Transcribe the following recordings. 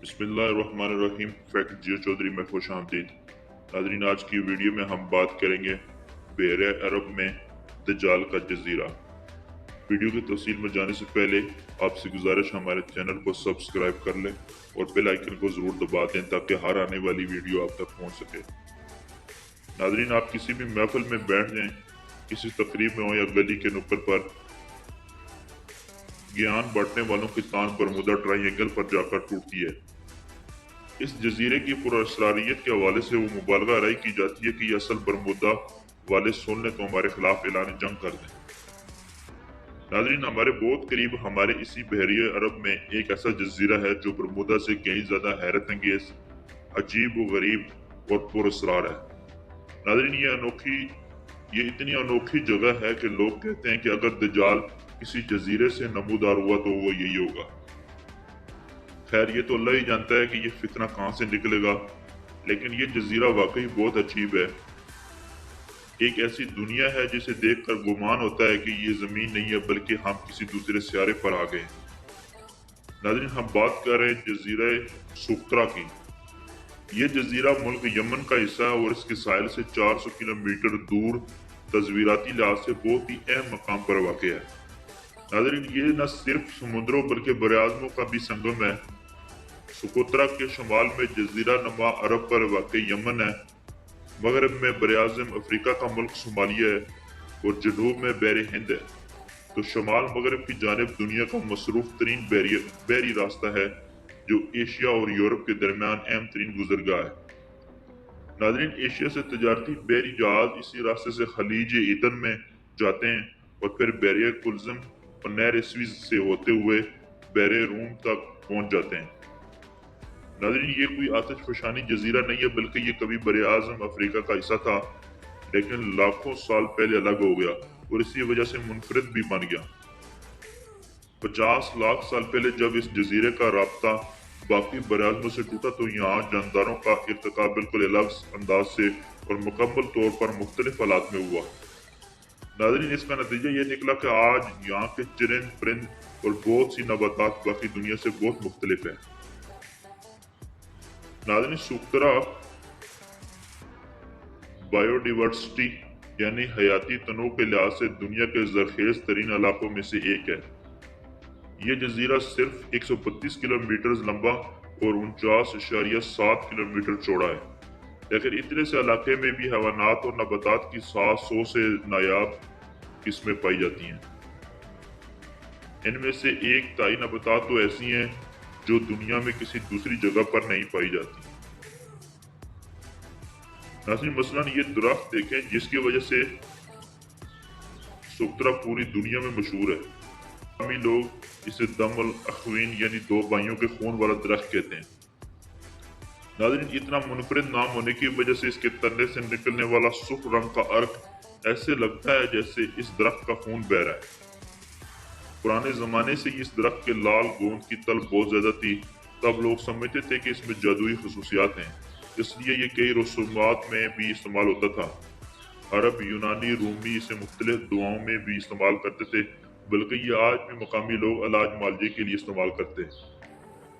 बिस्मिल्लाहिर्रहमानिर्रहीम। फैक्ट जियो चौधरी में खुश आमदीद। नाजरीन, आज की वीडियो में हम बात करेंगे बहरे अरब में दज्जाल का जजीरा। वीडियो की तफसील में जाने से पहले आपसे गुजारिश, हमारे चैनल को सब्सक्राइब कर लें और बेल आइकन को जरूर दबा दें ताकि हर आने वाली वीडियो आप तक पहुंच सके। नाजरीन, आप किसी भी महफिल में बैठ जाएं, किसी तकरीब में हो या गली के नुक्कड़ पर, ज्ञान बांटने वालों की तान बरमुदा ट्रायंगल पर जाकर टूटती है। इस जजीरे की पुरअसरारियत के हवाले से वो मुबालगा राय की जाती है कि ये असल बरमुदा वाले सुन लें तो हमारे खिलाफ ऐलान जंग कर दें। नाजरीन, हमारे बहुत करीब हमारे इसी बहरिया अरब में एक ऐसा जजीरा है जो बरमुदा से कहीं ज्यादा हैरत अंगेज, अजीब व गरीब और पुरअसरार है। नाजरीन, ये इतनी अनोखी जगह है कि लोग कहते हैं कि अगर दज्जाल किसी जजीरे से नमूदार हुआ तो वो यही होगा। खैर, ये तो अल्लाह ही जानता है कि ये फितना कहाँ से निकलेगा, लेकिन ये जजीरा वाकई बहुत अजीब है। एक ऐसी दुनिया है जिसे देखकर गुमान होता है कि ये जमीन नहीं है बल्कि हम किसी दूसरे सियारे पर आ गए। नाज़रीन, हम बात कर रहे हैं जजीरा सुकरा की। ये जजीरा मुल्क यमन का हिस्सा है और इसके साहिल से 400 किलोमीटर दूर तस्वीराती लिहाज से बहुत ही अहम मकाम पर वाक़ है। नाज़रीन, ये न सिर्फ समुद्रों बल्कि बराआज़मों का भी संगम है। सुकोत्रा के शुमाल में जजीरा नुमा अरब पर वाक़ यमन है, मगरब में बराआज़म अफ्रीका का मुल्क सोमालिया है और जनूब में बहर हिंद है। तो शुमाल मगरब की जानिब दुनिया का मसरूफ तरीन बहरी रास्ता है जो एशिया और यूरोप के दरमियान अहम तरीन गुजरगाह है। नाज़रीन, एशिया से तजारती बहरी जहाज इसी रास्ते से खलीज ईदन में जाते हैं और फिर बहरिया कुल्ज़म और नहर स्वीज से होते हुए बहरे रूम तक पहुंच जाते हैं। नाज़रीन, ये कोई आतिश फशानी जजीरा नहीं है बल्कि ये कभी बराआज़म अफ्रीका का हिस्सा था, लेकिन लाखों साल पहले अलग हो गया और इसी वजह से मुनफरिद भी बन गया। 50 लाख साल पहले जब इस जजीरे का राब्ता बाकी बराआज़मों से टूटा तो यहाँ जानदारों का इर्तिका बिल्कुल अलग अंदाज से और मुकम्मल तौर पर मुख्तलिफ हालात में हुआ। नाज़रीन, इसका नतीजा ये निकला कि आज यहाँ के चरिंद परिंद और बहुत सी नबातात बाकी दुनिया से बहुत मुख्तलिफ है। नाज़रीन, सुकरा बायोडाइवर्सिटी यानी हयाती तनों के लिहाज से दुनिया के जरखेज तरीन इलाकों में से एक है। ये जजीरा सिर्फ 132 किलोमीटर लंबा और 49.7 किलोमीटर चौड़ा है, लेकिन इतने से इलाके में भी हैवानात और नबातात की 700 से नायाब किस्में पाई जाती हैं। इनमें से एक ताई नबातात तो ऐसी हैं जो दुनिया में किसी दूसरी जगह पर नहीं पाई जाती। नाज़रीन, मसलन ये दरख्त देखें जिसकी वजह से सुकरा पूरी दुनिया में मशहूर है। मकामी लोग इसे दम अल अखवीन यानी दो भाइयों के खून वाला दरख्त कहते हैं। नाज़रीन, इतना मुनफरिद नाम होने की वजह से इसके तने से निकलने वाला सुर्ख रंग का अर्क ऐसे लगता है जैसे इस दरख्त का खून बह रहा है। पुराने जमाने से इस दरख्त के लाल गोंद की तलब बहुत ज्यादा थी, तब लोग समझते थे कि इसमें जादुई खसूसियात हैं, इसलिए ये कई रसूमात में भी इस्तेमाल होता था। अरब, यूनानी, रूमी इसे मुख्तलिफ दुआओं में भी इस्तेमाल करते थे, बल्कि ये आज भी मकामी लोग इलाज मालजे के लिए इस्तेमाल करते हैं।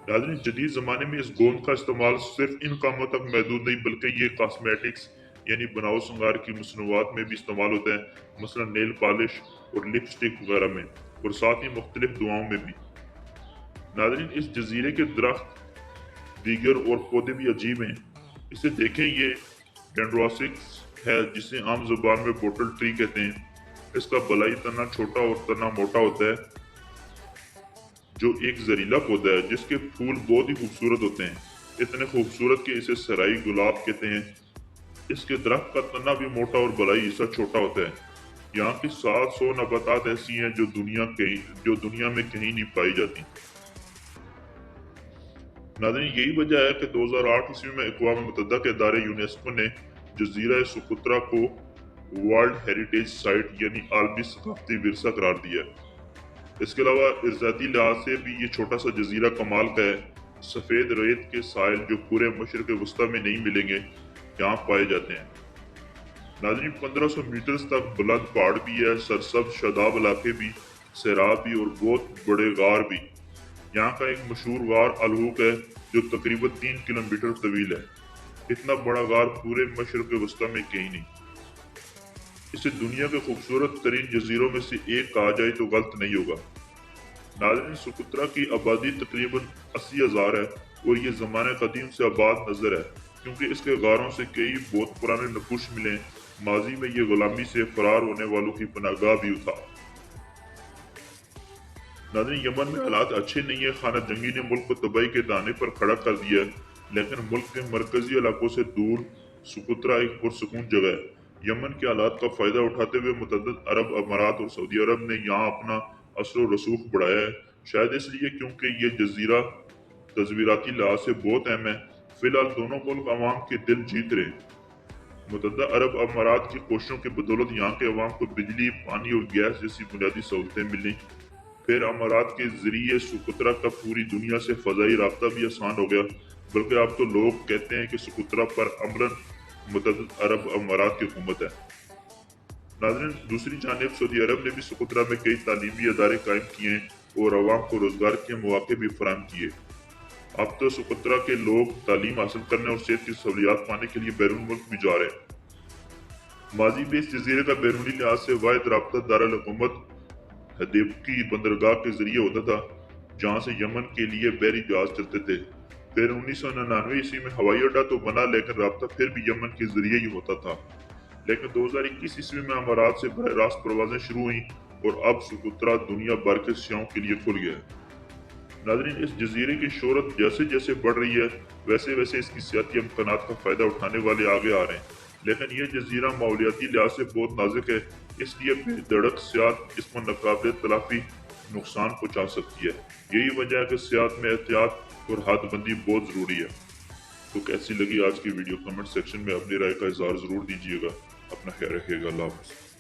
नाज़रीन, जदीद ज़माने में इस गोंद का इस्तेमाल सिर्फ इन कामों तक महदूद नहीं बल्कि ये कॉस्मेटिक्स यानी बनाओ श्रृंगार की मसनूआत में भी इस्तेमाल होता है, मसलन नेल पॉलिश और लिपस्टिक वगैरह में, और साथ ही मुख्तलिफ दुआओं में भी। नाज़रीन, इस जजीरे के दरख्त, दीगर और पौधे भी अजीब हैं। इसे देखें, ये डेंड्रोसिक्स है जिसे आम जुबान में बोटल ट्री कहते हैं। इसका बलाई तना छोटा और तना मोटा होता है, जो एक जहरीला पौधा है जिसके फूल बहुत ही खूबसूरत होते हैं, इतने खूबसूरत कि इसे सराई गुलाब कहते हैं। इसके दरख्त का तना भी मोटा और बलाई हिस्सा छोटा होता है। यहाँ की 700 नबातात ऐसी हैं जो दुनिया में कहीं नहीं पाई जाती। नाज़रीन, यही वजह है कि 2008 ईस्वी में अक़वाम मुत्तहिदा के इदारे यूनेस्को ने जजीरा सुकरा को वर्ल्ड हेरिटेज साइट यानी आलमी सकाफती विरसा करार दिया है। इसके अलावा इर्जाती लिहाज से भी ये छोटा सा जजीरा कमाल का है। सफ़ेद रेत के साहिल जो पूरे मशरक़ वस्ता में नहीं मिलेंगे यहाँ पाए जाते हैं। नाज़रीन, 1500 मीटर तक बुलंद पहाड़ भी है, सरसब्ज़ शादाब इलाके भी, सैराब भी और बहुत बड़े गार भी। यहाँ का एक मशहूर गार अलहुक है जो तकरीबन 3 किलोमीटर तवील है। इतना बड़ा गार पूरे मशरक़ वस्ती में कहीं नहीं। इसे दुनिया के खूबसूरत तरीन जजीरों में से एक कहा जाए तो गलत नहीं होगा। नाज़रीन, सुकुत्रा की आबादी तकरीबन 80,000 है और ये ज़माने कदीम से आबाद नज़र है, क्योंकि इसके गारों से कई बहुत पुराने नकुश मिले। माजी में ये गुलामी से फरार होने वालों की पनाहगाह भी था। नाज़रीन, यमन में हालात अच्छे नहीं है। खाना जंगी ने मुल्क को तबाही के दाने पर खड़ा कर दिया है, लेकिन मुल्क के मरकजी इलाकों से दूर सुकुत्रा एक पुरसकून जगह है। यमन के हालात का फ़ायदा उठाते हुए मुतअद्दिद अरब अमारात और सऊदी अरब ने यहाँ अपना असर व रसूख बढ़ाया है। शायद इसलिए क्योंकि ये जजीरा तस्वीराती लिहाज से बहुत अहम है। फिलहाल दोनों मुल्क अवाम के दिल जीत रहे हैं। मुतहदा अरब अमारात की कोशिशों की बदौलत यहाँ के अवाम को बिजली, पानी और गैस जैसी बुनियादी सहूलतें मिली। फिर अमारात के जरिए सुकुत्रा का पूरी दुनिया से फ़ज़ाई राब्ता भी आसान हो गया। बल्कि अब तो लोग कहते हैं कि सुकुत्रा पर अमरन मुतअद्दिद अरब अमारात की हुकूमत है। नाज़रीन, दूसरी जानिब सऊदी अरब ने भी सुकुत्रा में कई तालीमी अदारे कायम किए हैं और अवाम को रोज़गार के मौके भी फराहम किए। अब तो सुकुत्रा के लोग तालीम हासिल करने और सेहत की सहूलियात पाने के लिए बैरून मुल्क भी जा रहे हैं। माजी में इस जजीरे का बैरूनी लिहाज से वाहिद राब्ता दारुल हुकूमत हदेबकी बंदरगाह के जरिए होता था, जहाँ से यमन के लिए बहरी जहाज चलते थे। फिर 1999 ईस्वी में हवाई अड्डा तो बना, लेकिन राब्ता फिर भी यमन के जरिए ही होता था। लेकिन 2021 ईस्वी में अमारात से बरह रास्त परवाजें शुरू हुई और अब सुकुत्रा दुनिया भर के सियाहों के लिए खुल गया है। नाज़रीन, इस जजीरे की शोहरत जैसे जैसे बढ़ रही है, वैसे वैसे इसकी सियाती इम्कानात का फ़ायदा उठाने वाले आगे आ रहे हैं। लेकिन यह जजीरा माहौलियाती लिहाज से बहुत नाजुक है, इसलिए बेधड़क सियाहत इस पर नाकाबिल तलाफी नुकसान पहुँचा सकती है। यही वजह है कि सियाहत में एहतियात और हदबंदी बहुत ज़रूरी है। तो कैसी लगी आज की वीडियो? कमेंट सेक्शन में अपनी राय का इज़हार ज़रूर दीजिएगा। अपना ख्याल रखिएगा। अल्लाह हाफ़िज़।